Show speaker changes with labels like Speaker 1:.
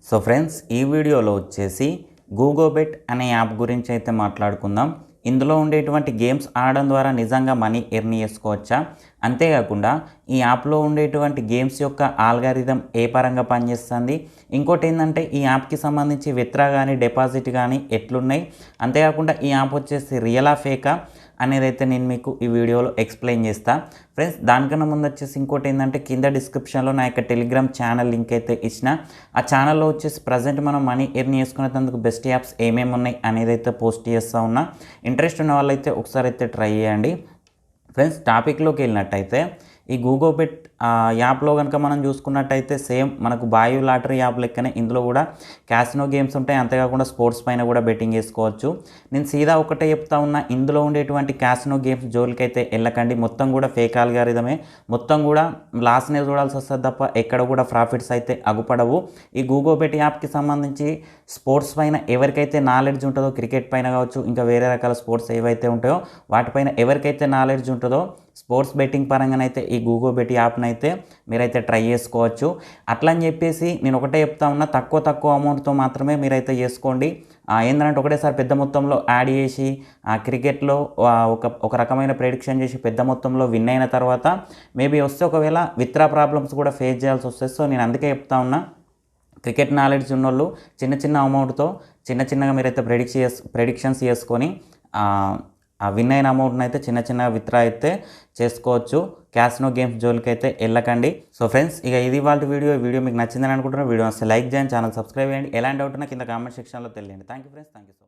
Speaker 1: So friends, ఈ వీడియోలో వచ్చేసి గూగోబెట్ అనే యాప్ గురించి అయితే మాట్లాడుకుందాం. ఇందులో ఉండేటువంటి గేమ్స్ ఆడడం ద్వారా నిజంగా మనీ ఎర్న్ చేసుకోవచ్చా? అంతేకాకుండా ఈ యాప్లో ఉండేటువంటి గేమ్స్ యొక్క ఆల్గారిథం ఏ పరంగా పనిచేస్తుంది? ఇంకోటి ఏంటంటే ఈ యాప్కి సంబంధించి విత్డ్రా కానీ డిపాజిట్ కానీ ఎట్లున్నాయి? అంతేకాకుండా ఈ యాప్ వచ్చేసి రియలా ఫేకా అనేది అయితే నేను మీకు ఈ వీడియోలో ఎక్స్ప్లెయిన్ చేస్తా. ఫ్రెండ్స్, దానికన్నా ముందు వచ్చేసి ఇంకోటి ఏంటంటే కింద డిస్క్రిప్షన్లో నా యొక్క టెలిగ్రామ్ ఛానల్ లింక్ అయితే ఇచ్చిన. ఆ ఛానల్లో వచ్చేసి ప్రజెంట్ మనం మనీ ఎర్న్ చేసుకునేందుకు బెస్ట్ యాప్స్ ఏమేమి ఉన్నాయి అనేది అయితే పోస్ట్ చేస్తూ ఉన్నా. ఇంట్రెస్ట్ ఉన్న వాళ్ళైతే ఒకసారి అయితే ట్రై చేయండి. ఫ్రెండ్స్, టాపిక్లోకి వెళ్ళినట్టయితే ఈ గూగోబెట్ యాప్లో కనుక మనం చూసుకున్నట్టయితే సేమ్ మనకు బాయు లాటరీ యాప్ లెక్కనే ఇందులో కూడా క్యాసినో గేమ్స్ ఉంటాయి. అంతేకాకుండా స్పోర్ట్స్ పైన కూడా బెట్టింగ్ చేసుకోవచ్చు. నేను సీదా ఒకటే చెప్తా ఉన్నా, ఇందులో ఉండేటువంటి క్యాసినో గేమ్స్ జోలికైతే వెళ్ళకండి. మొత్తం కూడా ఫేక్ ఆల్గారిథమే, మొత్తం కూడా లాస్నే చూడాల్సి వస్తుంది తప్ప ఎక్కడ కూడా ప్రాఫిట్స్ అయితే అగుపడవు. ఈ గూగోబెట్ యాప్కి సంబంధించి స్పోర్ట్స్ పైన ఎవరికైతే నాలెడ్జ్ ఉంటుందో, క్రికెట్ పైన కావచ్చు, ఇంకా వేరే రకాల స్పోర్ట్స్ ఏవైతే ఉంటాయో వాటిపైన ఎవరికైతే నాలెడ్జ్ ఉంటుందో స్పోర్ట్స్ బెట్టింగ్ పరంగానైతే ఈ గూగోబెట్ యాప్ని అయితే మీరైతే ట్రై చేసుకోవచ్చు. అట్లా అని చెప్పేసి నేను ఒకటే చెప్తా ఉన్నా, తక్కువ అమౌంట్తో మాత్రమే మీరైతే చేసుకోండి. ఏంటంటే ఒకటేసారి పెద్ద మొత్తంలో యాడ్ చేసి క్రికెట్లో ఒక రకమైన ప్రెడిక్షన్ చేసి పెద్ద మొత్తంలో విన్ అయిన తర్వాత మేబీ వస్తే ఒకవేళ విత్డ్రా ప్రాబ్లమ్స్ కూడా ఫేస్ చేయాల్సి వస్తుంది. సో నేను అందుకే చెప్తా ఉన్నా, క్రికెట్ నాలెడ్జ్ ఉన్నోళ్ళు చిన్న అమౌంట్తో చిన్నగా మీరైతే ప్రెడిక్షన్స్ చేసుకొని ఆ విన్ అయిన అమౌంట్ని అయితే చిన్న విత్డ్రా అయితే చేసుకోవచ్చు. క్యాసినో గేమ్స్ జోలికి అయితే వెళ్ళకండి. సో ఫ్రెండ్స్, ఇక ఇది వాళ్ళ వీడియో మీకు నచ్చిందని అనుకుంటున్నాను. వీడియో వస్తే లైక్ చేయండి, ఛానల్ సబ్స్క్రైబ్ చేయండి. ఎలాంటి డౌట్ ఉన్నా కింద కామెంట్ సెక్షన్లో తెలియండి. Thank you friends, thank you so much.